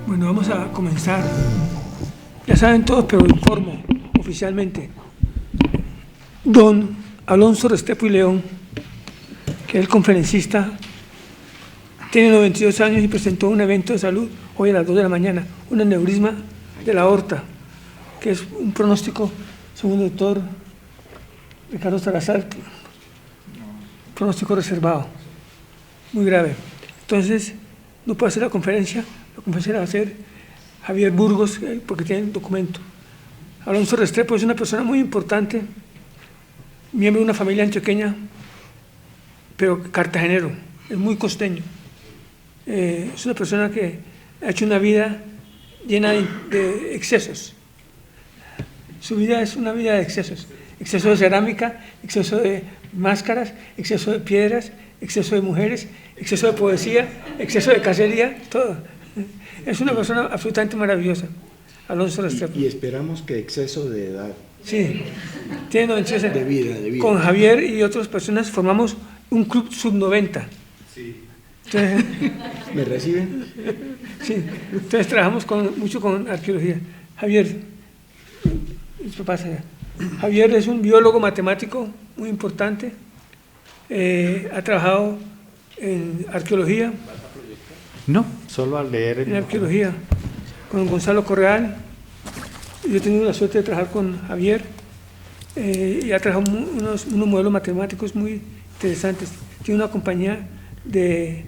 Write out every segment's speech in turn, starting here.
Bueno, vamos a comenzar. Ya saben todos, pero informo oficialmente. Don Alonso Restrepo y León, que es el conferencista, tiene 92 años y presentó un evento de salud hoy a las 2 de la mañana, un aneurisma de la aorta, que es un pronóstico, según el doctor Ricardo Salazar, pronóstico reservado, muy grave. Entonces, no puede hacer la conferencia la va a hacer Javier Burgos, porque tiene el documento. Alonso Restrepo es una persona muy importante, miembro de una familia antioqueña, pero cartagenero, es muy costeño. Es una persona que ha hecho una vida llena de excesos. Su vida es una vida de excesos. Exceso de cerámica, exceso de máscaras, exceso de piedras, exceso de mujeres, exceso de poesía, exceso de cacería, todo. Es una persona absolutamente maravillosa, Alonso Restrepo. Y esperamos que exceso de edad. Sí, tiene 96 años. De vida. Con Javier y otras personas formamos un club sub-90. Sí. Entonces, ¿Me reciben? Sí, entonces trabajamos mucho con arqueología. Javier, ¿qué pasa allá? Javier es un biólogo matemático muy importante, ha trabajado en arqueología. No, solo al leer en arqueología, con Gonzalo Correal. Yo he tenido la suerte de trabajar con Javier y ha trabajado unos modelos matemáticos muy interesantes. Tiene una compañía de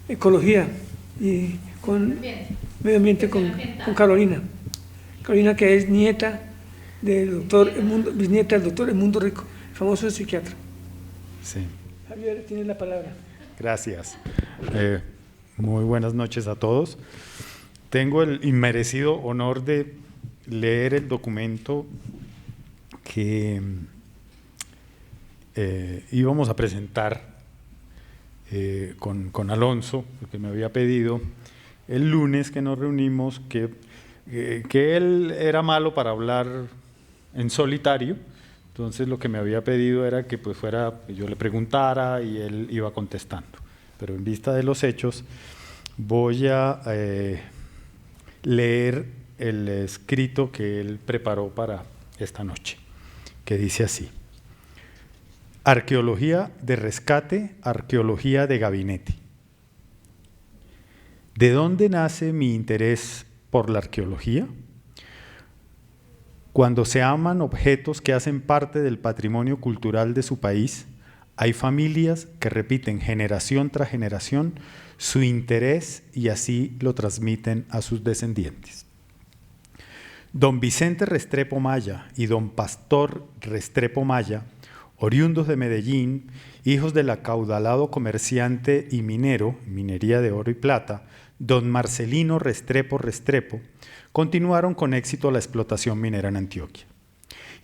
ecología y con medio ambiente con Carolina. Carolina, que es nieta del doctor bisnieta del doctor Edmundo Rico, famoso psiquiatra. Sí. Javier, tienes la palabra. Gracias. Muy buenas noches a todos. Tengo el inmerecido honor de leer el documento que íbamos a presentar con Alonso, que me había pedido el lunes que nos reunimos, que él era malo para hablar en solitario. Entonces lo que me había pedido era que pues yo le preguntara y él iba contestando. Pero en vista de los hechos, voy a leer el escrito que él preparó para esta noche, que dice así: Arqueología de rescate, arqueología de gabinete. ¿De dónde nace mi interés por la arqueología? Cuando se aman objetos que hacen parte del patrimonio cultural de su país, hay familias que repiten generación tras generación su interés y así lo transmiten a sus descendientes. Don Vicente Restrepo Maya y don Pastor Restrepo Maya, oriundos de Medellín, hijos del acaudalado comerciante y minero, minería de oro y plata, don Marcelino Restrepo Restrepo, continuaron con éxito la explotación minera en Antioquia.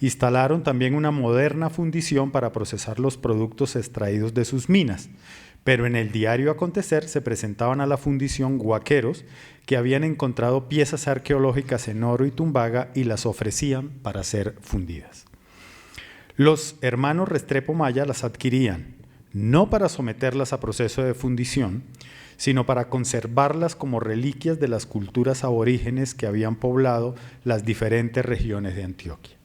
Instalaron también una moderna fundición para procesar los productos extraídos de sus minas, pero en el diario acontecer se presentaban a la fundición guaqueros que habían encontrado piezas arqueológicas en Oro y Tumbaga y las ofrecían para ser fundidas. Los hermanos Restrepo Maya las adquirían, no para someterlas a proceso de fundición, sino para conservarlas como reliquias de las culturas aborígenes que habían poblado las diferentes regiones de Antioquia.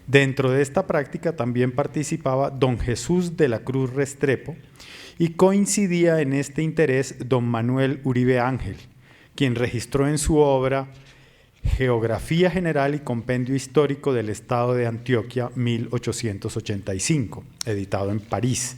Dentro de esta práctica también participaba don Jesús de la Cruz Restrepo y coincidía en este interés don Manuel Uribe Ángel, quien registró en su obra Geografía General y Compendio Histórico del Estado de Antioquia, 1885, editado en París,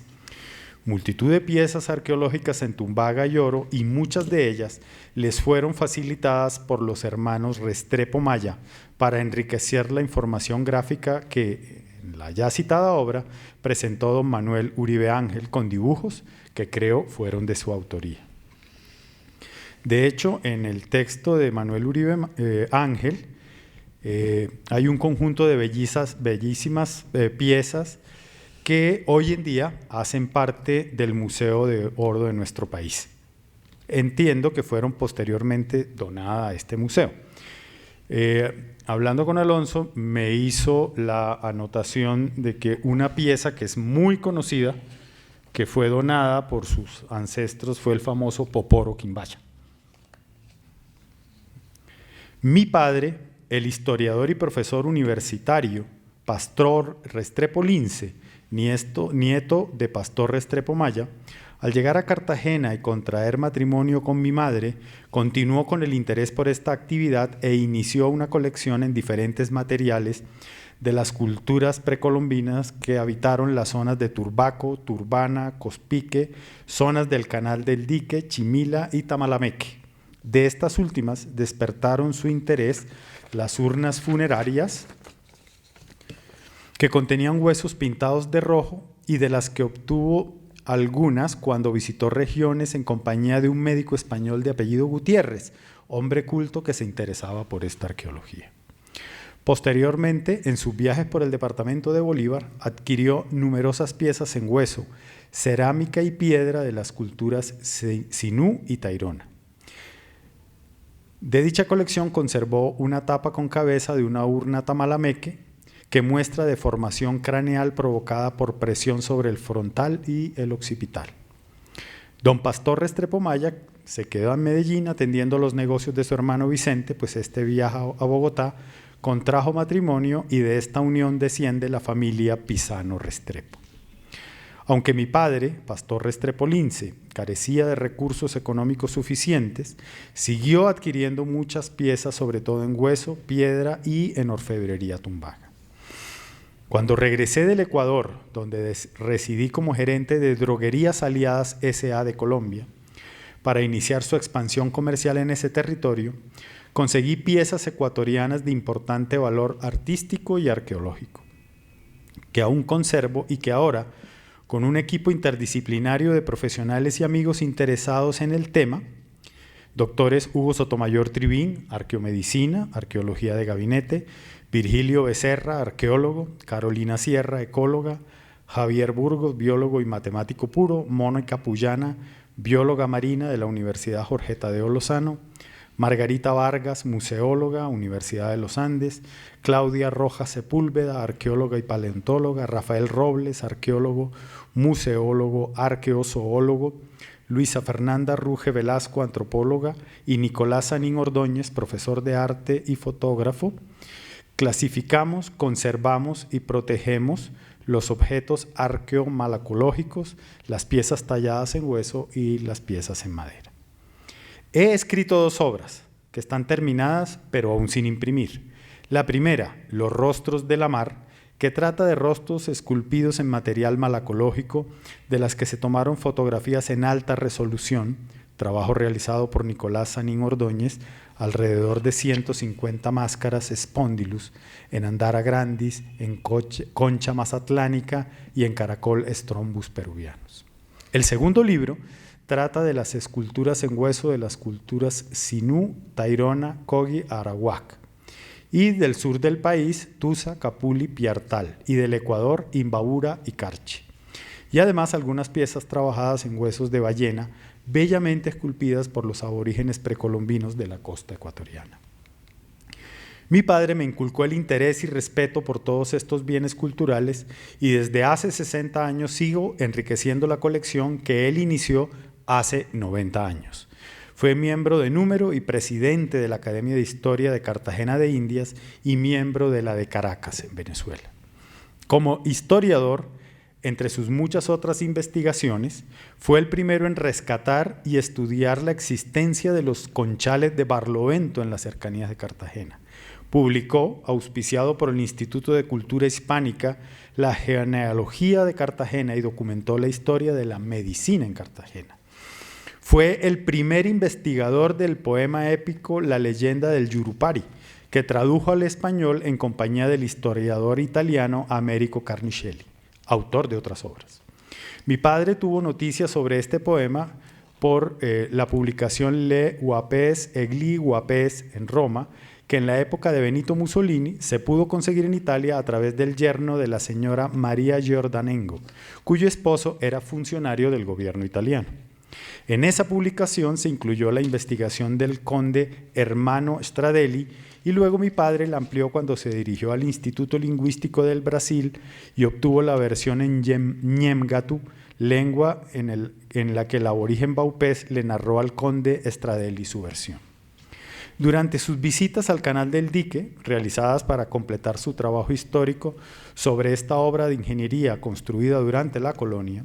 multitud de piezas arqueológicas en Tumbaga y Oro, y muchas de ellas les fueron facilitadas por los hermanos Restrepo Maya para enriquecer la información gráfica que en la ya citada obra presentó don Manuel Uribe Ángel con dibujos que creo fueron de su autoría. De hecho, en el texto de Manuel Uribe Ángel hay un conjunto de bellísimas piezas que hoy en día hacen parte del Museo de Oro de nuestro país. Entiendo que fueron posteriormente donadas a este museo. Hablando con Alonso, me hizo la anotación de que una pieza que es muy conocida, que fue donada por sus ancestros, fue el famoso Poporo Quimbaya. Mi padre, el historiador y profesor universitario Pastor Restrepo Lince, nieto de Pastor Restrepo Maya, al llegar a Cartagena y contraer matrimonio con mi madre, continuó con el interés por esta actividad e inició una colección en diferentes materiales de las culturas precolombinas que habitaron las zonas de Turbaco, Turbana, Cospique, zonas del Canal del Dique, Chimila y Tamalameque. De estas últimas despertaron su interés las urnas funerarias que contenían huesos pintados de rojo y de las que obtuvo algunas cuando visitó regiones en compañía de un médico español de apellido Gutiérrez, hombre culto que se interesaba por esta arqueología. Posteriormente, en sus viajes por el departamento de Bolívar, adquirió numerosas piezas en hueso, cerámica y piedra de las culturas Sinú y Tairona. De dicha colección conservó una tapa con cabeza de una urna tamalameque que muestra deformación craneal provocada por presión sobre el frontal y el occipital. Don Pastor Restrepo Maya se quedó en Medellín atendiendo los negocios de su hermano Vicente, pues este viaja a Bogotá, contrajo matrimonio y de esta unión desciende la familia Pisano Restrepo. Aunque mi padre, Pastor Restrepo Lince, carecía de recursos económicos suficientes, siguió adquiriendo muchas piezas, sobre todo en hueso, piedra y en orfebrería Tumbaga. Cuando regresé del Ecuador, donde residí como gerente de Droguerías Aliadas S.A. de Colombia, para iniciar su expansión comercial en ese territorio, conseguí piezas ecuatorianas de importante valor artístico y arqueológico, que aún conservo y que ahora, con un equipo interdisciplinario de profesionales y amigos interesados en el tema, doctores Hugo Sotomayor Tribín, arqueomedicina, arqueología de gabinete, Virgilio Becerra, arqueólogo, Carolina Sierra, ecóloga, Javier Burgos, biólogo y matemático puro, Mónica Puyana, bióloga marina de la Universidad Jorge Tadeo Lozano, Margarita Vargas, museóloga, Universidad de los Andes, Claudia Rojas Sepúlveda, arqueóloga y paleontóloga, Rafael Robles, arqueólogo, museólogo, arqueozoólogo, Luisa Fernanda Ruge Velasco, antropóloga, y Nicolás Sanín Ordóñez, profesor de arte y fotógrafo. Clasificamos, conservamos y protegemos los objetos arqueomalacológicos, las piezas talladas en hueso y las piezas en madera. He escrito 2 obras que están terminadas pero aún sin imprimir. La primera, Los rostros de la mar, que trata de rostros esculpidos en material malacológico de las que se tomaron fotografías en alta resolución, trabajo realizado por Nicolás Sanín Ordóñez, alrededor de 150 máscaras Spondylus en Andara grandis, en Concha mazatlánica y en Caracol strombus peruvianos. El segundo libro trata de las esculturas en hueso de las culturas Sinú, Tairona, Cogi, Arawak, y del sur del país, Tusa, Capuli, Piartal, y del Ecuador, Imbabura y Carchi. Y además algunas piezas trabajadas en huesos de ballena, bellamente esculpidas por los aborígenes precolombinos de la costa ecuatoriana. Mi padre me inculcó el interés y respeto por todos estos bienes culturales y desde hace 60 años sigo enriqueciendo la colección que él inició hace 90 años. Fue miembro de número y presidente de la Academia de Historia de Cartagena de Indias y miembro de la de Caracas, en Venezuela. Como historiador, entre sus muchas otras investigaciones, fue el primero en rescatar y estudiar la existencia de los conchales de Barlovento en las cercanías de Cartagena, Publicó, auspiciado por el Instituto de Cultura Hispánica, la genealogía de Cartagena y documentó la historia de la medicina en Cartagena. Fue el primer investigador del poema épico La leyenda del Yurupari, que tradujo al español en compañía del historiador italiano Americo Carnicelli, autor de otras obras. Mi padre tuvo noticias sobre este poema por la publicación Le Guapes e gli Guapes en Roma, que en la época de Benito Mussolini se pudo conseguir en Italia a través del yerno de la señora María Giordanengo, cuyo esposo era funcionario del gobierno italiano. En esa publicación se incluyó la investigación del conde Hermano Stradelli y luego mi padre la amplió cuando se dirigió al Instituto Lingüístico del Brasil y obtuvo la versión en Ñemgatu, lengua en la que el aborigen baupés le narró al conde Stradelli su versión. Durante sus visitas al Canal del Dique, realizadas para completar su trabajo histórico sobre esta obra de ingeniería construida durante la colonia,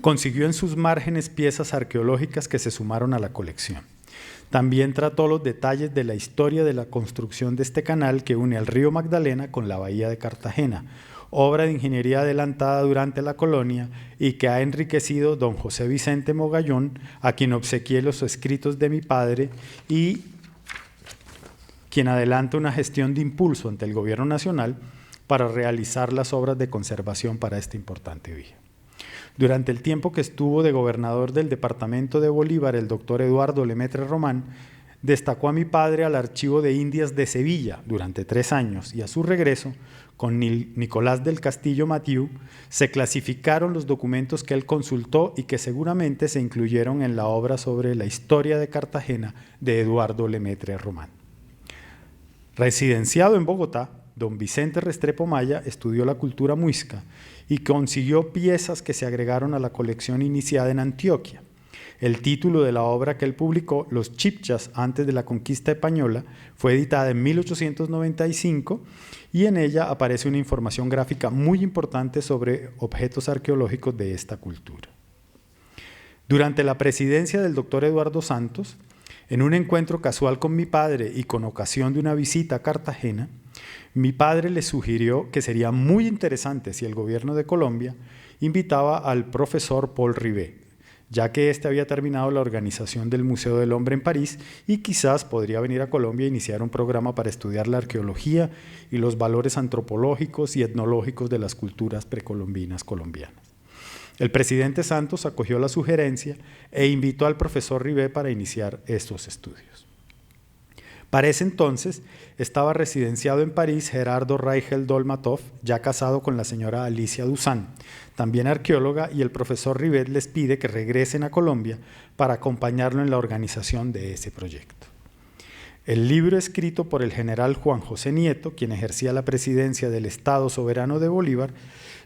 consiguió en sus márgenes piezas arqueológicas que se sumaron a la colección. También trató los detalles de la historia de la construcción de este canal que une al río Magdalena con la bahía de Cartagena, obra de ingeniería adelantada durante la colonia y que ha enriquecido don José Vicente Mogallón, a quien obsequié los escritos de mi padre y quien adelanta una gestión de impulso ante el gobierno nacional para realizar las obras de conservación para esta importante vía. Durante el tiempo que estuvo de gobernador del departamento de Bolívar, el doctor Eduardo Lemaitre Román destacó a mi padre al Archivo de Indias de Sevilla durante 3 años y a su regreso, con Nicolás del Castillo Mathieu, se clasificaron los documentos que él consultó y que seguramente se incluyeron en la obra sobre la historia de Cartagena de Eduardo Lemaitre Román. Residenciado en Bogotá, don Vicente Restrepo Maya estudió la cultura muisca y consiguió piezas que se agregaron a la colección iniciada en Antioquia. El título de la obra que él publicó, Los Chibchas antes de la conquista española, fue editada en 1895 y en ella aparece una información gráfica muy importante sobre objetos arqueológicos de esta cultura. Durante la presidencia del doctor Eduardo Santos, en un encuentro casual con mi padre y con ocasión de una visita a Cartagena, mi padre le sugirió que sería muy interesante si el gobierno de Colombia invitaba al profesor Paul Rivet, ya que éste había terminado la organización del Museo del Hombre en París y quizás podría venir a Colombia e iniciar un programa para estudiar la arqueología y los valores antropológicos y etnológicos de las culturas precolombinas colombianas. El presidente Santos acogió la sugerencia e invitó al profesor Rivet para iniciar estos estudios. Para ese entonces estaba residenciado en París Gerardo Reichel Dolmatov, ya casado con la señora Alicia Duzán, también arqueóloga, y el profesor Rivet les pide que regresen a Colombia para acompañarlo en la organización de ese proyecto. El libro escrito por el general Juan José Nieto, quien ejercía la presidencia del Estado Soberano de Bolívar,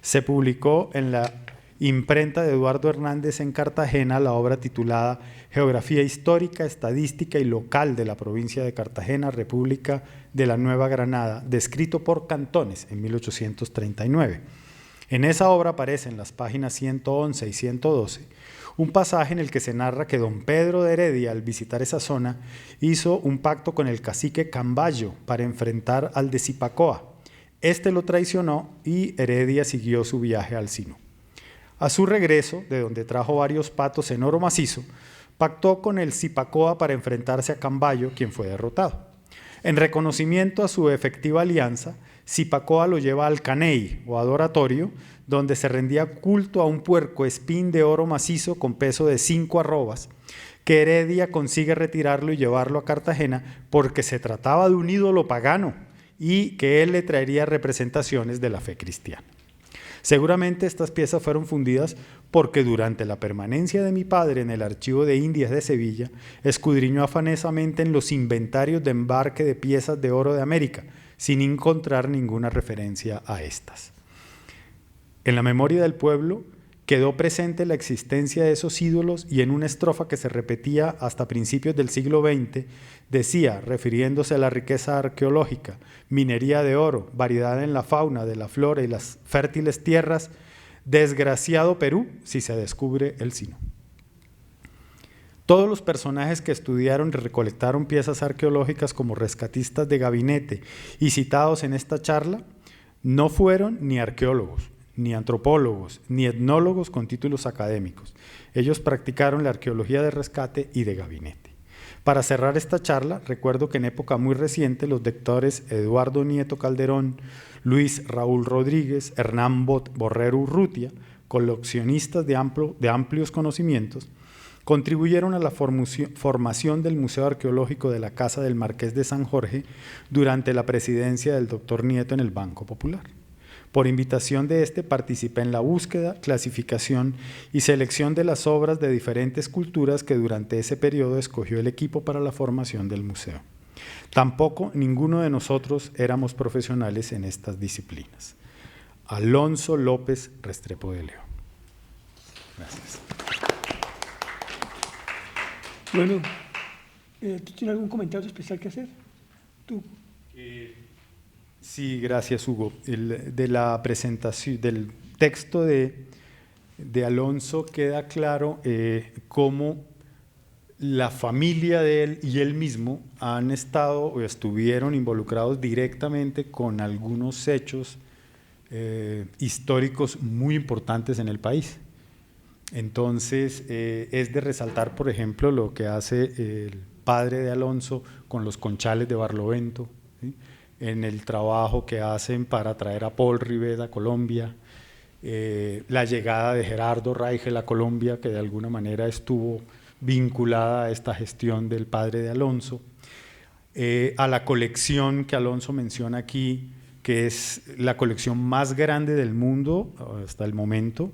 se publicó en la imprenta de Eduardo Hernández en Cartagena, la obra titulada Geografía Histórica, Estadística y Local de la Provincia de Cartagena, República de la Nueva Granada, descrito por Cantones en 1839. En esa obra aparecen las páginas 111 y 112 un pasaje en el que se narra que don Pedro de Heredia, al visitar esa zona, hizo un pacto con el cacique Cambayo para enfrentar al de Zipacoa. Este lo traicionó y Heredia siguió su viaje al Sinú. A su regreso, de donde trajo varios patos en oro macizo, pactó con el Zipacoa para enfrentarse a Cambayo, quien fue derrotado. En reconocimiento a su efectiva alianza, Zipacoa lo lleva al Caney, o adoratorio, donde se rendía culto a un puerco espín de oro macizo con peso de 5 arrobas, que Heredia consigue retirarlo y llevarlo a Cartagena porque se trataba de un ídolo pagano y que él le traería representaciones de la fe cristiana. Seguramente estas piezas fueron fundidas porque durante la permanencia de mi padre en el Archivo de Indias de Sevilla, escudriñó afanosamente en los inventarios de embarque de piezas de oro de América, sin encontrar ninguna referencia a estas. En la memoria del pueblo quedó presente la existencia de esos ídolos y en una estrofa que se repetía hasta principios del siglo XX, decía, refiriéndose a la riqueza arqueológica, minería de oro, variedad en la fauna, de la flora y las fértiles tierras, desgraciado Perú si se descubre el Sinú. Todos los personajes que estudiaron y recolectaron piezas arqueológicas como rescatistas de gabinete y citados en esta charla no fueron ni arqueólogos, ni antropólogos, ni etnólogos con títulos académicos. Ellos practicaron la arqueología de rescate y de gabinete. Para cerrar esta charla, recuerdo que en época muy reciente los doctores Eduardo Nieto Calderón, Luis Raúl Rodríguez, Hernán Borrero Urrutia, coleccionistas de amplios conocimientos, contribuyeron a la formación del Museo Arqueológico de la Casa del Marqués de San Jorge durante la presidencia del doctor Nieto en el Banco Popular. Por invitación de este, participé en la búsqueda, clasificación y selección de las obras de diferentes culturas que durante ese periodo escogió el equipo para la formación del museo. Tampoco ninguno de nosotros éramos profesionales en estas disciplinas. Alonso López Restrepo de León. Gracias. Bueno, ¿tú tienes algún comentario especial que hacer? ¿Tú? Sí, gracias, Hugo. De la presentación, del texto de Alonso queda claro cómo la familia de él y él mismo han estado o estuvieron involucrados directamente con algunos hechos históricos muy importantes en el país. Entonces, es de resaltar, por ejemplo, lo que hace el padre de Alonso con los conchales de Barlovento, ¿sí? En el trabajo que hacen para traer a Paul Rivet a Colombia, la llegada de Gerardo Raigel a Colombia, que de alguna manera estuvo vinculada a esta gestión del padre de Alonso, a la colección que Alonso menciona aquí, que es la colección más grande del mundo hasta el momento,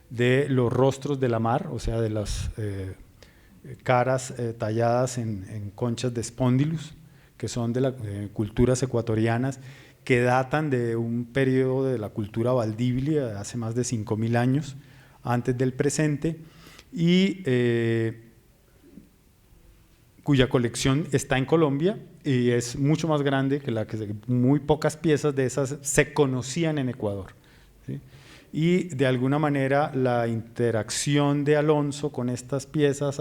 de los rostros de la mar, o sea, de las caras talladas en conchas de Spondylus, que son de las culturas ecuatorianas, que datan de un periodo de la cultura valdivia, de hace más de 5.000 años, antes del presente, y cuya colección está en Colombia y es mucho más grande que la que muy pocas piezas de esas se conocían en Ecuador, ¿sí? Y de alguna manera la interacción de Alonso con estas piezas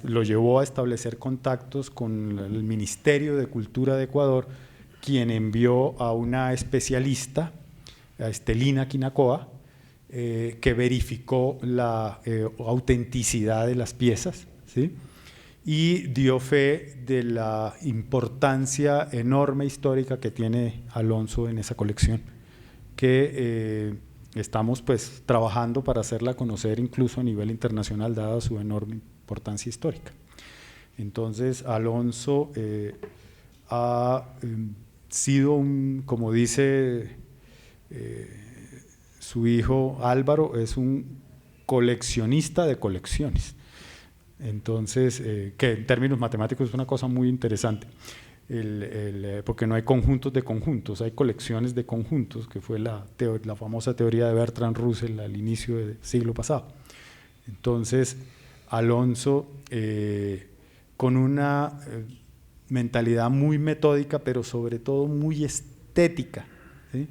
lo llevó a establecer contactos con el Ministerio de Cultura de Ecuador, quien envió a una especialista, a Estelina Quinacoa, que verificó la autenticidad de las piezas, ¿sí? Y dio fe de la importancia enorme histórica que tiene Alonso en esa colección, que estamos pues trabajando para hacerla conocer incluso a nivel internacional, dada su enorme importancia histórica. Entonces, Alonso ha sido como dice su hijo Álvaro, es un coleccionista de colecciones. Entonces, que en términos matemáticos es una cosa muy interesante. Porque no hay conjuntos de conjuntos, hay colecciones de conjuntos, que fue la famosa teoría de Bertrand Russell al inicio del siglo pasado. Entonces, Alonso, con una mentalidad muy metódica, pero sobre todo muy estética, ¿sí?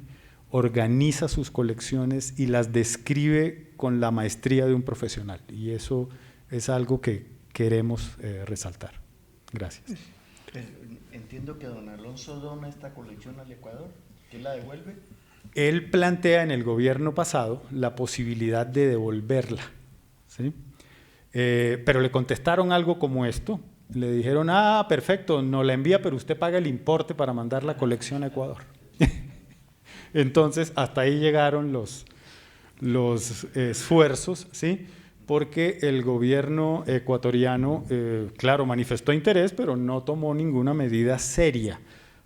Organiza sus colecciones y las describe con la maestría de un profesional, y eso es algo que queremos resaltar. Gracias. Entiendo que don Alonso dona esta colección al Ecuador, ¿quién la devuelve? Él plantea en el gobierno pasado la posibilidad de devolverla, ¿sí? Pero le contestaron algo como esto, le dijeron, perfecto, no la envía, pero usted paga el importe para mandar la colección a Ecuador. Entonces, hasta ahí llegaron los esfuerzos, ¿sí? Porque el gobierno ecuatoriano, claro, manifestó interés, pero no tomó ninguna medida seria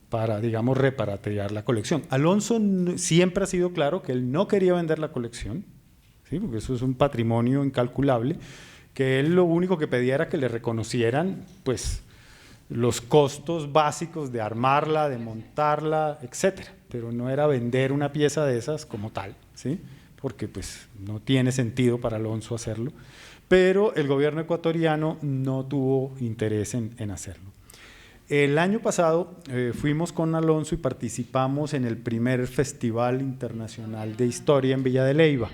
para, digamos, repatriar la colección. Alonso siempre ha sido claro que él no quería vender la colección, ¿sí? Porque eso es un patrimonio incalculable, que él lo único que pedía era que le reconocieran pues, los costos básicos de armarla, de montarla, etcétera, pero no era vender una pieza de esas como tal, ¿sí? Porque pues no tiene sentido para Alonso hacerlo, pero el gobierno ecuatoriano no tuvo interés en hacerlo. El año pasado fuimos con Alonso y participamos en el primer Festival Internacional de Historia en Villa de Leyva,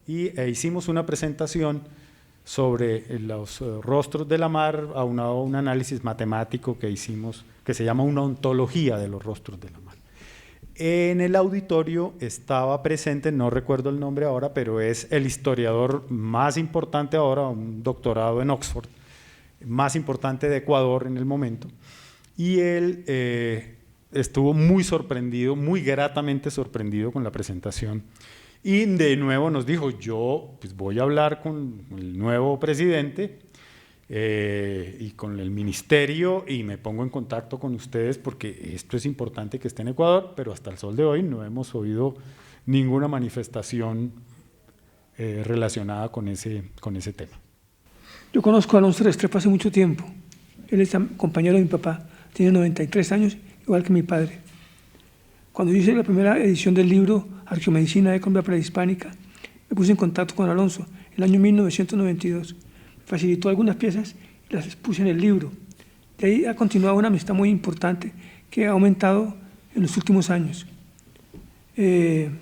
y hicimos una presentación sobre los rostros de la mar, aunado a un análisis matemático que hicimos, que se llama una ontología de los rostros de la mar. En el auditorio estaba presente, no recuerdo el nombre ahora, pero es el historiador más importante ahora, un doctorado en Oxford, más importante de Ecuador en el momento, y él estuvo muy sorprendido, muy gratamente sorprendido con la presentación. Y de nuevo nos dijo, yo pues voy a hablar con el nuevo presidente y con el ministerio y me pongo en contacto con ustedes porque esto es importante que esté en Ecuador, pero hasta el sol de hoy no hemos oído ninguna manifestación relacionada con ese tema. Yo conozco a Alonso Restrepo hace mucho tiempo. Él es compañero de mi papá, tiene 93 años, igual que mi padre. Cuando yo hice la primera edición del libro Arqueomedicina de Colombia Prehispánica, me puse en contacto con Alonso en el año 1992. Me facilitó algunas piezas y las puse en el libro. De ahí ha continuado una amistad muy importante que ha aumentado en los últimos años. Es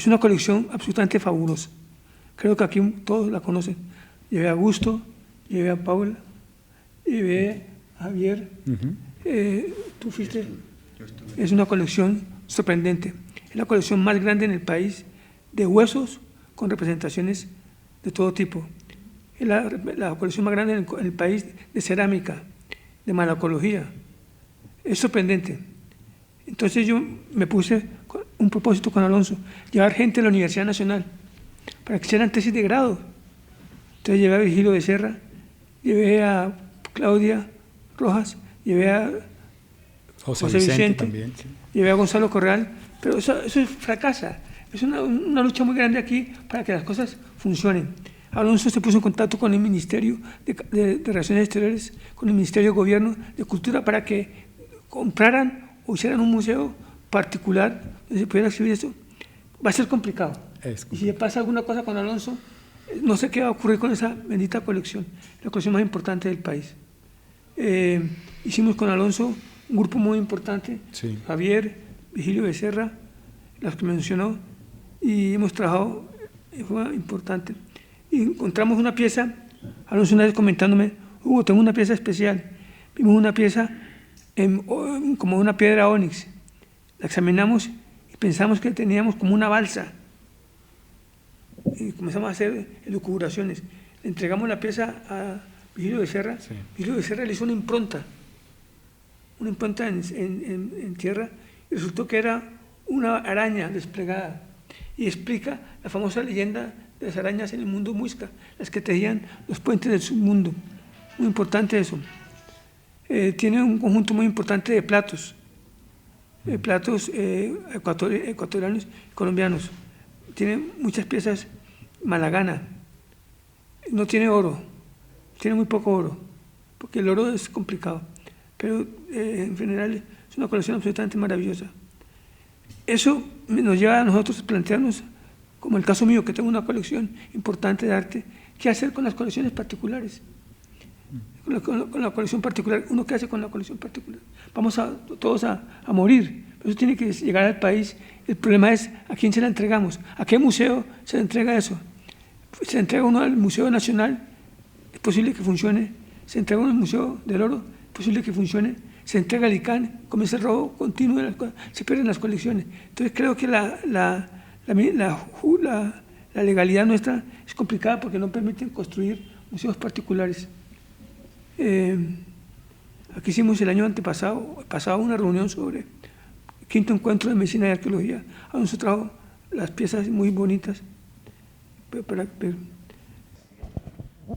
una colección absolutamente fabulosa. Creo que aquí todos la conocen. Llevé a Augusto, llevé a Paula, llevé a Javier. Tú fuiste. Es una colección sorprendente. Es la colección más grande en el país de huesos con representaciones de todo tipo. Es la colección más grande en el país de cerámica, de malacología. Es sorprendente. Entonces yo me puse un propósito con Alonso, llevar gente a la Universidad Nacional para que hicieran tesis de grado. Entonces llevé a Virgilio Becerra, llevé a Claudia Rojas, llevé a José Vicente también, sí. Llevé a Gonzalo Corral, pero eso fracasa. Es una lucha muy grande aquí para que las cosas funcionen. Alonso se puso en contacto con el Ministerio de Relaciones Exteriores, con el Ministerio de Gobierno de Cultura para que compraran o hicieran un museo particular donde se pudiera exhibir eso. Va a ser complicado. Y si pasa alguna cosa con Alonso, no sé qué va a ocurrir con esa bendita colección, la colección más importante del país. Hicimos con Alonso un grupo muy importante, sí. Javier, Virgilio Becerra, los que mencionó, y hemos trabajado, fue importante. Y encontramos una pieza, Alonso una vez comentándome, Hugo, tengo una pieza especial. Vimos una pieza como una piedra ónix. La examinamos y pensamos que teníamos como una balsa. Y comenzamos a hacer elucubraciones. Le entregamos la pieza a Virgilio Becerra. Sí. Virgilio Becerra le hizo una impronta en tierra, y resultó que era una araña desplegada. Y explica la famosa leyenda de las arañas en el mundo muisca, las que tejían los puentes del submundo. Muy importante eso. Tiene un conjunto muy importante de platos, ecuatorianos y colombianos. Tiene muchas piezas malagana. No tiene oro, tiene muy poco oro, porque el oro es complicado, pero en general es una colección absolutamente maravillosa. Eso nos lleva a nosotros a plantearnos, como el caso mío, que tengo una colección importante de arte, ¿qué hacer con las colecciones particulares? Con la colección particular, ¿uno qué hace con la colección particular? Vamos todos a morir, eso tiene que llegar al país. El problema es a quién se la entregamos, a qué museo se le entrega eso. Se entrega uno al Museo Nacional, es posible que funcione. Se entrega uno al Museo del Oro, es posible que funcione. Se entrega al ICANN, comienza el robo continuo, se pierden las colecciones. Entonces creo que la legalidad nuestra es complicada porque no permiten construir museos particulares. Aquí hicimos el año antepasado una reunión sobre el 5º encuentro de medicina y arqueología. Alonso trajo las piezas muy bonitas.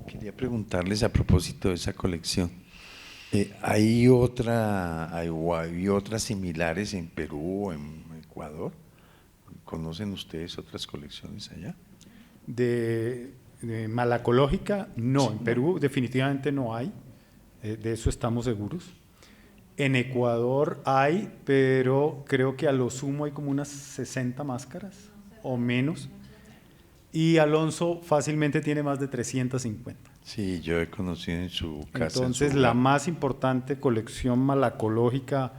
Quería preguntarles a propósito de esa colección. ¿Hay otras similares en Perú o en Ecuador? ¿Conocen ustedes otras colecciones allá? De malacológica, no. En Perú definitivamente no hay. De eso estamos seguros. En Ecuador hay, pero creo que a lo sumo hay como unas 60 máscaras o menos. Y Alonso fácilmente tiene más de 350. Sí, yo he conocido en su casa. Entonces, la más importante colección malacológica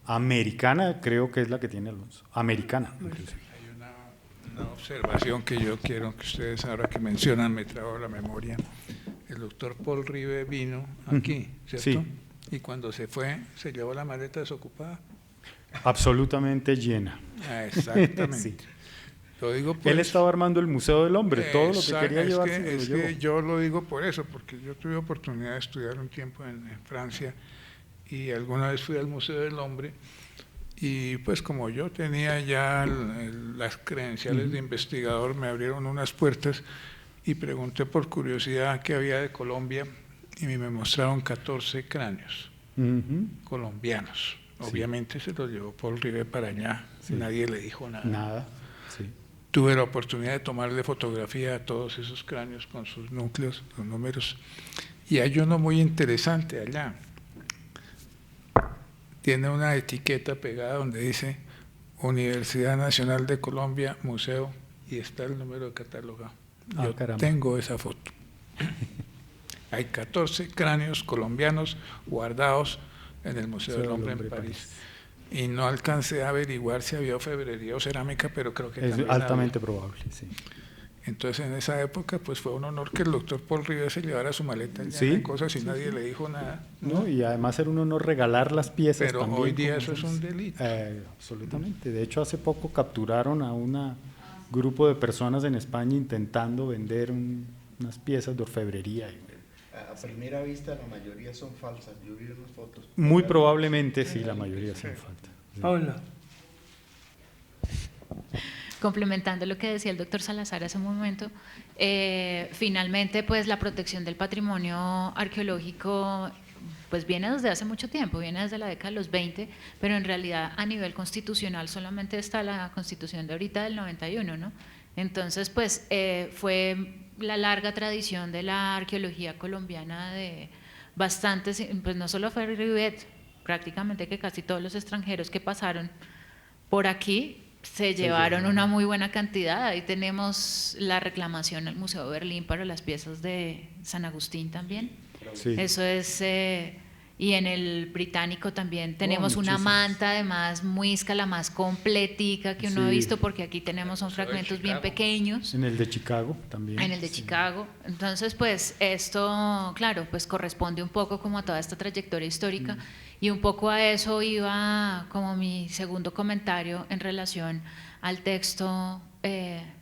americana creo que es la que tiene Alonso. Americana. Hay Una observación que yo quiero que ustedes, ahora que mencionan, me trajo a la memoria. El doctor Paul Rive vino aquí, ¿cierto? Sí. Y cuando se fue, se llevó la maleta desocupada. Absolutamente llena. Exactamente. Sí. Lo digo por Él eso. estaba armando el Museo del Hombre, todo lo que quería Es llevarse que, lo es llevó. que yo lo digo por eso, porque yo tuve oportunidad de estudiar un tiempo en Francia y alguna vez fui al Museo del Hombre y pues como yo tenía ya las credenciales de investigador, me abrieron unas puertas y pregunté por curiosidad qué había de Colombia y me mostraron 14 cráneos colombianos. Obviamente se los llevó Paul Rive para allá, nadie le dijo nada. Nada, sí. Tuve la oportunidad de tomarle fotografía a todos esos cráneos con sus núcleos, los números, y hay uno muy interesante allá. Tiene una etiqueta pegada donde dice Universidad Nacional de Colombia, Museo, y está el número de catálogo. Yo tengo esa foto. Hay 14 cráneos colombianos guardados en el Museo del Hombre en París. Y no alcancé a averiguar si había orfebrería o cerámica, pero creo que Es también altamente había. probable, sí. Entonces en esa época pues fue un honor que el doctor Paul Rive se llevara su maleta llena de cosas y nadie le dijo nada. No, y además era un honor regalar las piezas. Pero también, hoy día como eso es un delito. Absolutamente. De hecho, hace poco capturaron a un grupo de personas en España intentando vender unas piezas de orfebrería. A primera vista la mayoría son falsas, yo vi unas fotos. Muy probablemente sí, la mayoría son falsas. Sí. Paula. Complementando lo que decía el doctor Salazar hace un momento, finalmente pues la protección del patrimonio arqueológico pues viene desde hace mucho tiempo, viene desde la década de los 20, pero en realidad a nivel constitucional solamente está la constitución de ahorita del 91, ¿no? Entonces pues fue la larga tradición de la arqueología colombiana de bastantes, pues no solo fue Rivet, prácticamente que casi todos los extranjeros que pasaron por aquí se llevaron una muy buena cantidad. Ahí tenemos la reclamación al Museo de Berlín para las piezas de San Agustín también. Sí. Eso es, y en el británico también tenemos una manta además muisca, la más completica que uno ha visto, porque aquí tenemos son fragmentos bien pequeños. En el de Chicago también. En el de Chicago. Entonces, pues esto, claro, pues corresponde un poco como a toda esta trayectoria histórica y un poco a eso iba como mi segundo comentario en relación al texto que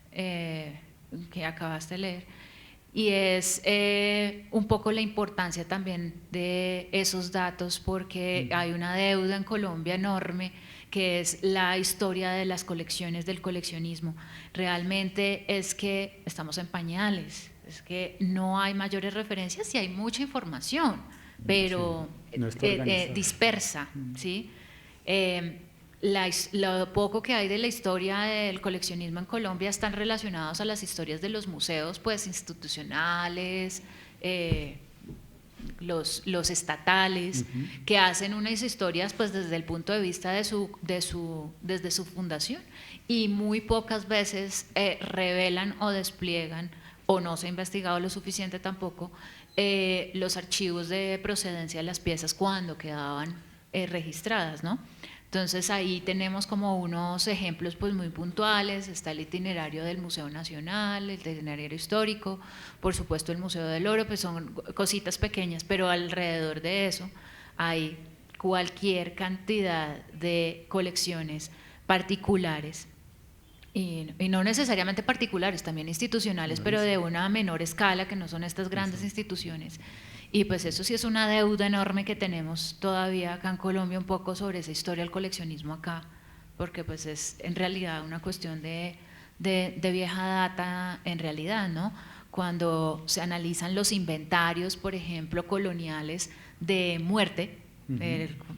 acabaste de leer, y es un poco la importancia también de esos datos, porque hay una deuda en Colombia enorme que es la historia de las colecciones, del coleccionismo. Realmente es que estamos en pañales, es que no hay mayores referencias y hay mucha información, pero no está dispersa, ¿sí? Lo poco que hay de la historia del coleccionismo en Colombia están relacionados a las historias de los museos pues institucionales, los estatales, que hacen unas historias pues desde el punto de vista desde su fundación, y muy pocas veces revelan o despliegan, o no se ha investigado lo suficiente tampoco, los archivos de procedencia de las piezas cuando quedaban registradas, ¿no? Entonces ahí tenemos como unos ejemplos pues muy puntuales. Está el itinerario del Museo Nacional, el itinerario histórico, por supuesto el Museo del Oro, pues son cositas pequeñas, pero alrededor de eso hay cualquier cantidad de colecciones particulares, y no necesariamente particulares, también institucionales, pero de una menor escala, que no son estas grandes instituciones. Y pues eso sí es una deuda enorme que tenemos todavía acá en Colombia, un poco sobre esa historia del coleccionismo acá, porque pues es en realidad una cuestión de vieja data en realidad, ¿no? Cuando se analizan los inventarios, por ejemplo, coloniales de muerte,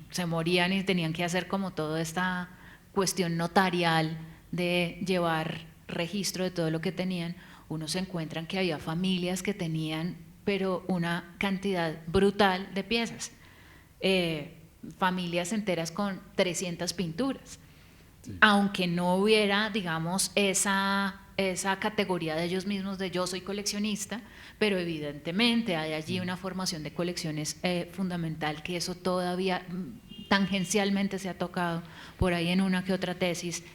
se morían y tenían que hacer como toda esta cuestión notarial de llevar registro de todo lo que tenían. Uno se encuentran que había familias que tenían pero una cantidad brutal de piezas, familias enteras con 300 pinturas, aunque no hubiera, digamos, esa categoría de ellos mismos de yo soy coleccionista, pero evidentemente hay allí una formación de colecciones fundamental, que eso todavía tangencialmente se ha tocado por ahí en una que otra tesis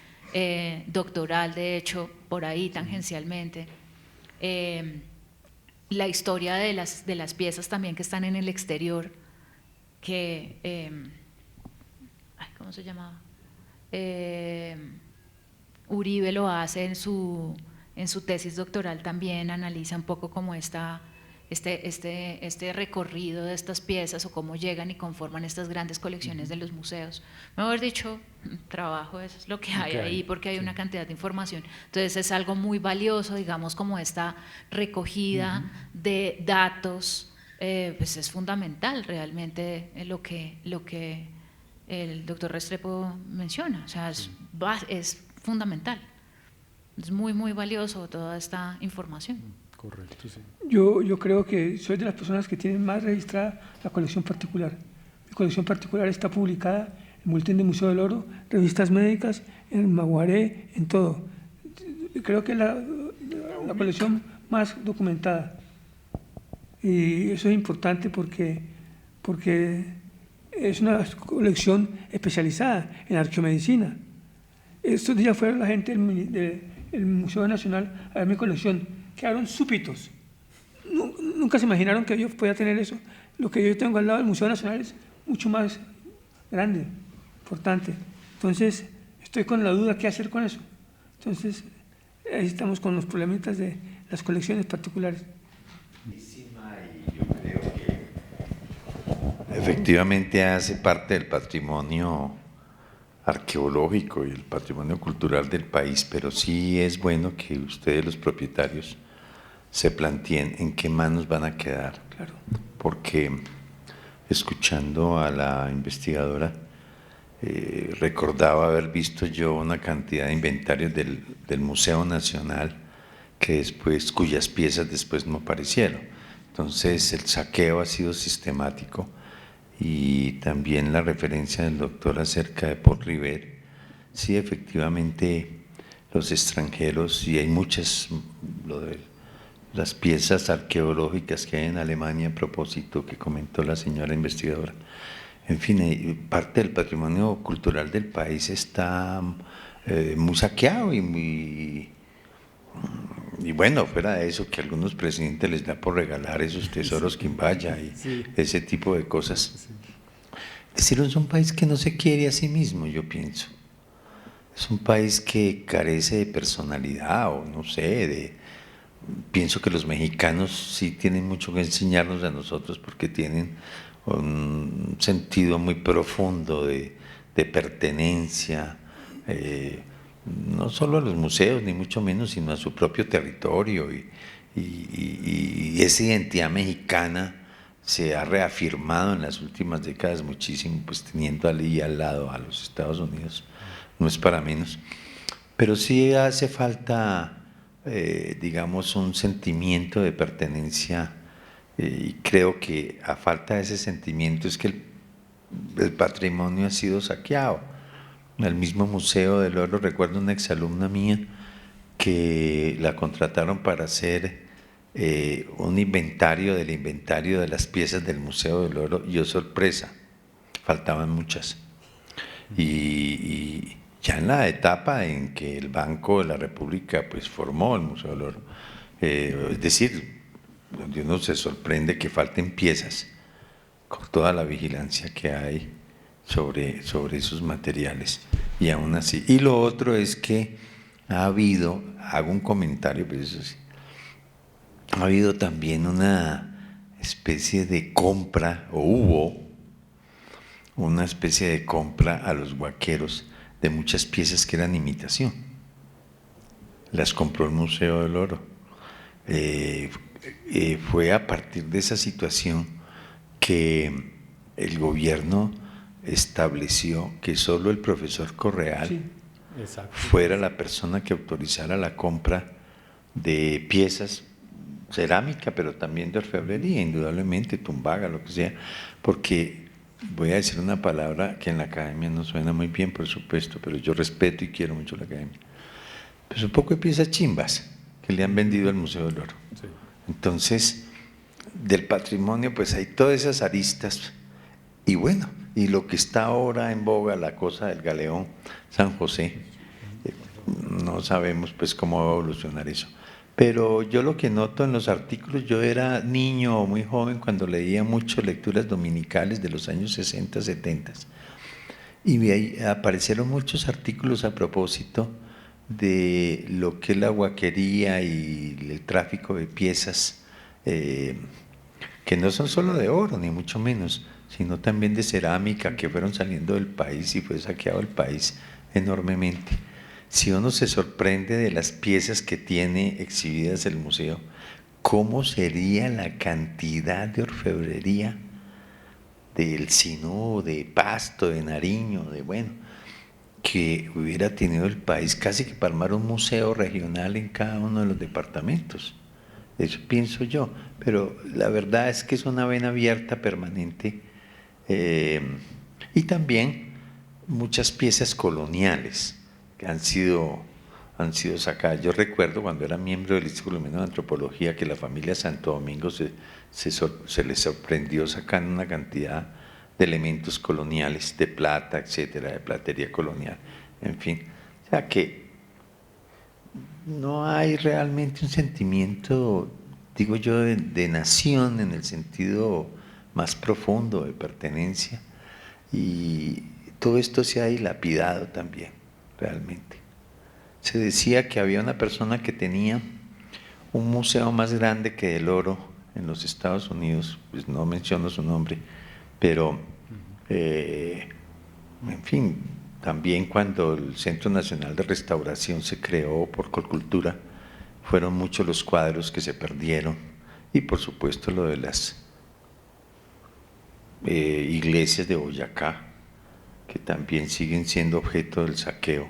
doctoral, de hecho, por ahí tangencialmente. La historia de las piezas también que están en el exterior, que, ¿cómo se llamaba? Uribe lo hace en su tesis doctoral, también analiza un poco como este recorrido de estas piezas o cómo llegan y conforman estas grandes colecciones de los museos. Mejor dicho, trabajo, eso es lo que hay ahí, porque hay una cantidad de información. Entonces es algo muy valioso, digamos, como esta recogida de datos, pues es fundamental realmente lo que el doctor Restrepo menciona, o sea, es fundamental, es muy, muy valioso toda esta información. Correcto, sí. Yo creo que soy de las personas que tienen más registrada la colección particular. Mi colección particular está publicada en Boletín del Museo del Oro, revistas médicas, en Maguaré, en todo. Creo que es la colección más documentada. Y eso es importante porque es una colección especializada en arqueomedicina. Estos días fueron la gente del Museo Nacional a ver mi colección. Quedaron súpitos. Nunca se imaginaron que yo podía tener eso. Lo que yo tengo al lado del Museo Nacional es mucho más grande, importante. Entonces, estoy con la duda qué hacer con eso. Entonces, ahí estamos con los problemitas de las colecciones particulares. Yo creo que efectivamente hace parte del patrimonio arqueológico y el patrimonio cultural del país, pero sí es bueno que ustedes, los propietarios, se planteen en qué manos van a quedar. Claro. Porque escuchando a la investigadora, recordaba haber visto yo una cantidad de inventarios del Museo Nacional cuyas piezas después no aparecieron. Entonces el saqueo ha sido sistemático, y también la referencia del doctor acerca de Paul Rivet. Sí, efectivamente los extranjeros, y hay muchas, lo de las piezas arqueológicas que hay en Alemania, a propósito que comentó la señora investigadora. En fin, parte del patrimonio cultural del país está muy saqueado y bueno, fuera de eso, que a algunos presidentes les da por regalar esos tesoros Quimbaya y ese tipo de cosas. Es decir, es un país que no se quiere a sí mismo, yo pienso. Es un país que carece de personalidad, o no sé, pienso que los mexicanos sí tienen mucho que enseñarnos a nosotros, porque tienen un sentido muy profundo de pertenencia, no solo a los museos, ni mucho menos, sino a su propio territorio, y esa identidad mexicana se ha reafirmado en las últimas décadas muchísimo, pues teniendo allí al lado a los Estados Unidos, no es para menos, pero sí hace falta, digamos, un sentimiento de pertenencia, y creo que a falta de ese sentimiento es que el patrimonio ha sido saqueado. El mismo Museo del Oro, recuerdo una exalumna mía que la contrataron para hacer un inventario de las piezas del Museo del Oro, y oh sorpresa, faltaban muchas. Y ya en la etapa en que el Banco de la República pues formó el Museo del Oro, es decir, donde uno se sorprende que falten piezas, con toda la vigilancia que hay sobre esos materiales, y aún así. Y lo otro es que ha habido, hago un comentario, pero eso sí, ha habido también una especie de compra, o hubo una especie de compra a los huaqueros de muchas piezas que eran imitación. Las compró el Museo del Oro. Fue a partir de esa situación que el gobierno estableció que solo el profesor Correal fuera la persona que autorizara la compra de piezas, cerámica, pero también de orfebrería, indudablemente, tumbaga, lo que sea, porque voy a decir una palabra que en la academia no suena muy bien, por supuesto, pero yo respeto y quiero mucho la academia. Pues un poco de piezas chimbas que le han vendido al Museo del Oro. Sí. Entonces, del patrimonio, pues hay todas esas aristas, y bueno, y lo que está ahora en boga, la cosa del Galeón San José, no sabemos pues cómo va a evolucionar eso. Pero yo lo que noto en los artículos, yo era niño o muy joven cuando leía mucho lecturas dominicales de los años 60, 70, y ahí aparecieron muchos artículos a propósito de lo que es la huaquería y el tráfico de piezas, que no son solo de oro, ni mucho menos, sino también de cerámica, que fueron saliendo del país y fue saqueado el país enormemente. Si uno se sorprende de las piezas que tiene exhibidas el museo, ¿cómo sería la cantidad de orfebrería del Sinú, de Pasto, de Nariño, que hubiera tenido el país casi que para armar un museo regional en cada uno de los departamentos? Eso pienso yo, pero la verdad es que es una vena abierta permanente, y también muchas piezas coloniales que han sido sacadas. Yo recuerdo cuando era miembro del Instituto Colombiano de Antropología que la familia Santo Domingo se les sorprendió sacando una cantidad de elementos coloniales, de plata, etcétera, de platería colonial, en fin. O sea que no hay realmente un sentimiento, digo yo, de nación en el sentido más profundo, de pertenencia, y todo esto se ha dilapidado también, realmente. Se decía que había una persona que tenía un museo más grande que el oro en los Estados Unidos, pues no menciono su nombre, pero en fin, también cuando el Centro Nacional de Restauración se creó por Colcultura, fueron muchos los cuadros que se perdieron, y por supuesto lo de las iglesias de Boyacá, que también siguen siendo objeto del saqueo,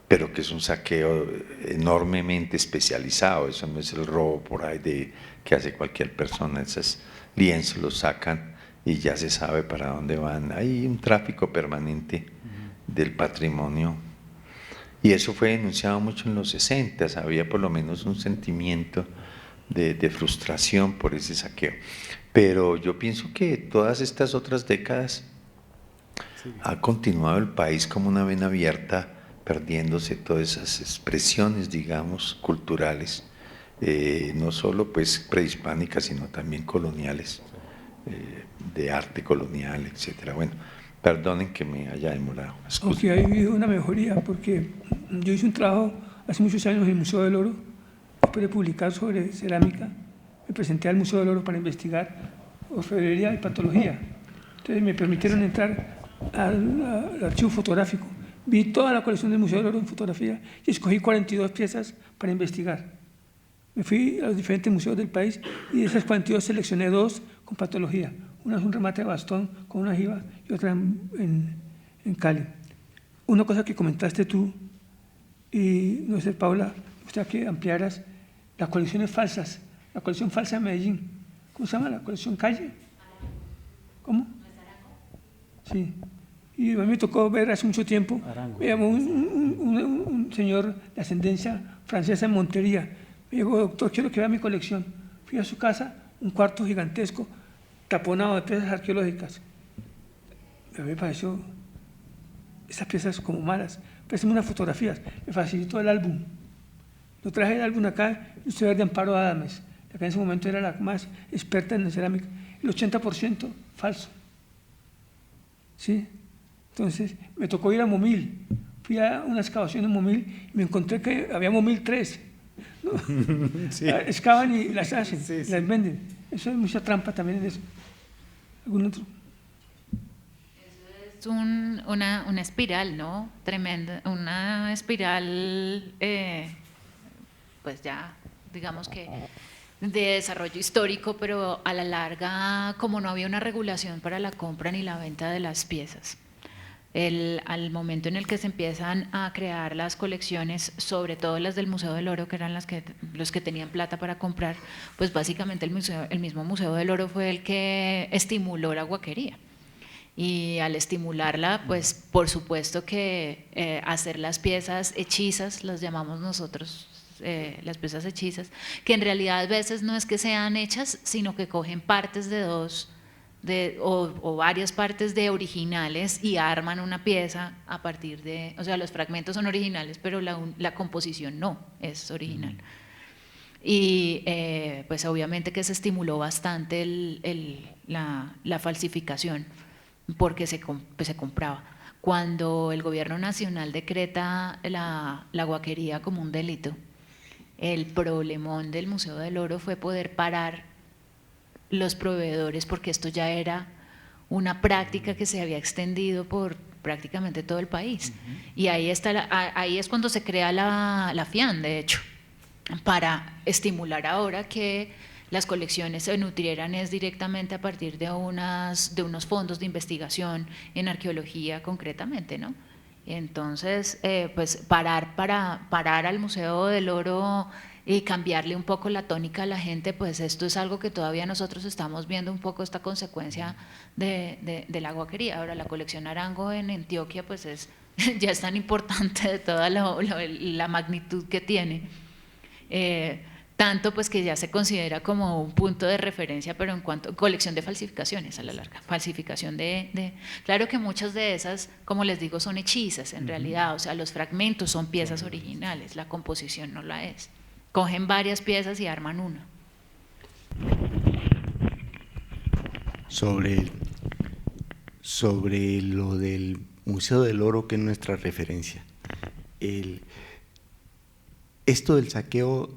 pero que es un saqueo enormemente especializado. Eso no es el robo por ahí que hace cualquier persona. Esos lienzos los sacan y ya se sabe para dónde van. Hay un tráfico permanente del patrimonio, y eso fue denunciado mucho en los 60. Había por lo menos un sentimiento de frustración por ese saqueo. Pero yo pienso que todas estas otras décadas ha continuado el país como una vena abierta, perdiéndose todas esas expresiones, digamos, culturales, no solo pues prehispánicas, sino también coloniales, de arte colonial, etcétera. Bueno, perdonen que me haya demorado. Aunque ha habido una mejoría, porque yo hice un trabajo hace muchos años en el Museo del Oro, después de publicar sobre cerámica, me presenté al Museo del Oro para investigar orfebrería y patología. Entonces me permitieron entrar al archivo fotográfico. Vi toda la colección del Museo del Oro en fotografía y escogí 42 piezas para investigar. Me fui a los diferentes museos del país y de esas 42 seleccioné 2 con patología. Una es un remate de bastón con una jiba y otra en Cali. Una cosa que comentaste tú, y no sé, Paula, me gustaría que ampliaras las colecciones falsas, la colección falsa de Medellín. ¿Cómo se llama? ¿La colección Calle? ¿Cómo? Sí. Y a mí me tocó ver hace mucho tiempo, me llamó un señor de ascendencia francesa en Montería. Me dijo: doctor, quiero que vea mi colección. Fui a su casa, un cuarto gigantesco, taponado de piezas arqueológicas. A mí me pareció esas piezas como malas. Préstame unas fotografías. Me facilitó el álbum. Lo traje el álbum acá, y estoy de Amparo Adames, la que en ese momento era la más experta en cerámica. El 80% falso. ¿Sí? Entonces me tocó ir a Momil. Fui a una excavación en Momil y me encontré que había Momil 3. ¿No? Sí. Excavan y las hacen, sí, sí, las venden. Eso es mucha trampa también en eso. ¿Algún otro? Es una espiral, ¿no? Tremenda, una espiral, pues ya, digamos que de desarrollo histórico, pero a la larga, como no había una regulación para la compra ni la venta de las piezas, al momento en el que se empiezan a crear las colecciones, sobre todo las del Museo del Oro, que eran los que tenían plata para comprar, pues básicamente el mismo Museo del Oro fue el que estimuló la huaquería. Y al estimularla, pues por supuesto que hacer las piezas hechizas, las llamamos nosotros, las piezas hechizas, que en realidad a veces no es que sean hechas, sino que cogen partes de o varias partes de originales y arman una pieza a partir de, o sea, los fragmentos son originales, pero la composición no es original. Y pues obviamente que se estimuló bastante la falsificación porque se compraba. Cuando el gobierno nacional decreta la guaquería como un delito, el problemón del Museo del Oro fue poder parar los proveedores, porque esto ya era una práctica que se había extendido por prácticamente todo el país. Y ahí es cuando se crea la FIAN, de hecho, para estimular ahora que las colecciones se nutrieran es directamente a partir de unos fondos de investigación en arqueología concretamente, ¿no? Entonces, pues parar al Museo del Oro y cambiarle un poco la tónica a la gente, pues esto es algo que todavía nosotros estamos viendo un poco esta consecuencia de la guaquería. Ahora, la colección Arango en Antioquia pues ya es tan importante de toda la magnitud que tiene, tanto pues que ya se considera como un punto de referencia, pero en cuanto a colección de falsificaciones a la larga, falsificación claro que muchas de esas, como les digo, son hechizas en realidad, o sea, los fragmentos son piezas originales, la composición no la es. Cogen varias piezas y arman una. Sobre lo del Museo del Oro, que es nuestra referencia. Esto del saqueo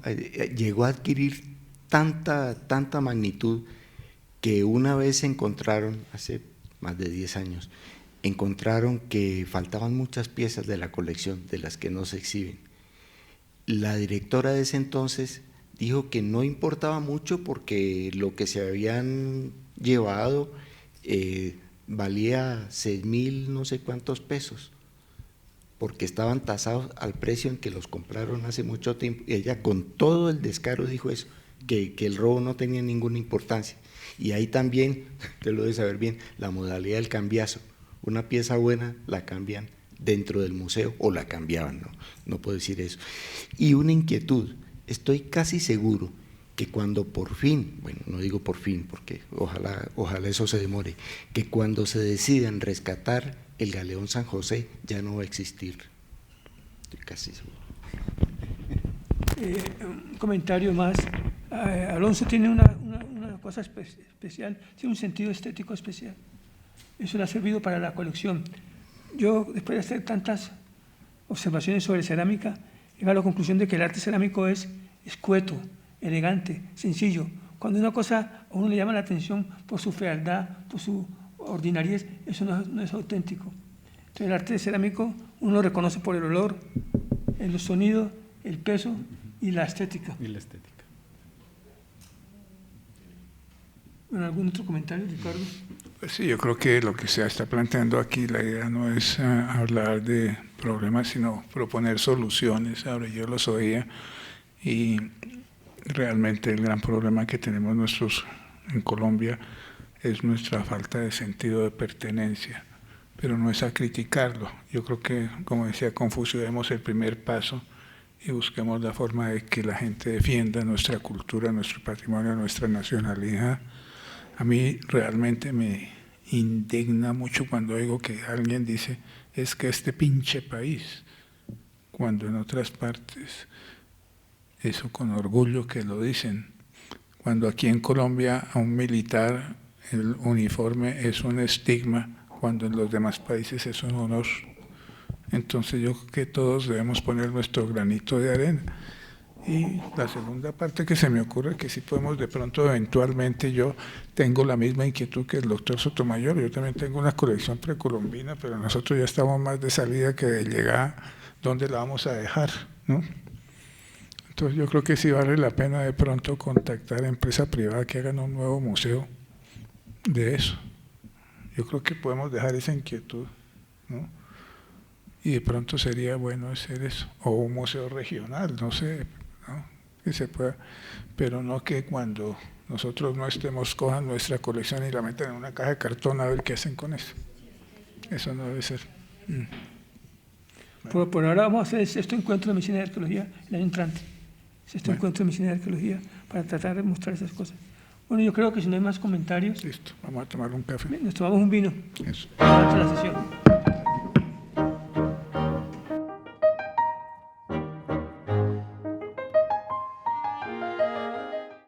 llegó a adquirir tanta magnitud que una vez encontraron, hace más de 10 años, encontraron que faltaban muchas piezas de la colección, de las que no se exhiben. La directora de ese entonces dijo que no importaba mucho porque lo que se habían llevado valía 6.000 no sé cuántos pesos, porque estaban tasados al precio en que los compraron hace mucho tiempo. Y ella con todo el descaro dijo eso, que el robo no tenía ninguna importancia. Y ahí también, te lo debes saber bien, la modalidad del cambiazo. Una pieza buena la cambian dentro del museo, o la cambiaban, no puedo decir eso. Y una inquietud, estoy casi seguro que cuando por fin, bueno, no digo por fin porque ojalá eso se demore, que cuando se decidan rescatar el galeón San José ya no va a existir, estoy casi seguro. Un comentario más. Alonso tiene una cosa especial, tiene un sentido estético especial, eso le ha servido para la colección. Yo, después de hacer tantas observaciones sobre cerámica, llegué a la conclusión de que el arte cerámico es escueto, elegante, sencillo. Cuando una cosa a uno le llama la atención por su fealdad, por su ordinariez, eso no es auténtico. Entonces el arte cerámico uno lo reconoce por el olor, el sonido, el peso y la estética. Bueno, ¿algún otro comentario, Ricardo? Pues sí, yo creo que lo que se está planteando aquí, la idea no es hablar de problemas, sino proponer soluciones. Ahora yo los oía y realmente el gran problema que tenemos en Colombia es nuestra falta de sentido de pertenencia, pero no es a criticarlo. Yo creo que, como decía Confucio, demos el primer paso y busquemos la forma de que la gente defienda nuestra cultura, nuestro patrimonio, nuestra nacionalidad. A mí realmente me indigna mucho cuando oigo que alguien dice, es que este pinche país, cuando en otras partes, eso con orgullo que lo dicen, cuando aquí en Colombia a un militar el uniforme es un estigma, cuando en los demás países es un honor. Entonces yo creo que todos debemos poner nuestro granito de arena. Y la segunda parte que se me ocurre, que si podemos de pronto eventualmente, yo tengo la misma inquietud que el doctor Sotomayor, yo también tengo una colección precolombina, pero nosotros ya estamos más de salida que de llegada, ¿dónde la vamos a dejar? ¿No? Entonces yo creo que sí vale la pena de pronto contactar a empresa privada que hagan un nuevo museo de eso. Yo creo que podemos dejar esa inquietud, ¿no? Y de pronto sería bueno hacer eso, o un museo regional, no sé, ¿no? Que se pueda, pero no que cuando nosotros no estemos, cojan nuestra colección y la metan en una caja de cartón a ver qué hacen con eso. Eso no debe ser. Por ahora vamos a hacer este encuentro de medicina y arqueología el año entrante. Encuentro de medicina y arqueología para tratar de mostrar esas cosas. Bueno, Bueno, yo creo que si no hay más comentarios, Listo, vamos a tomar un café. nos tomamos un vino Eso. durante la sesión.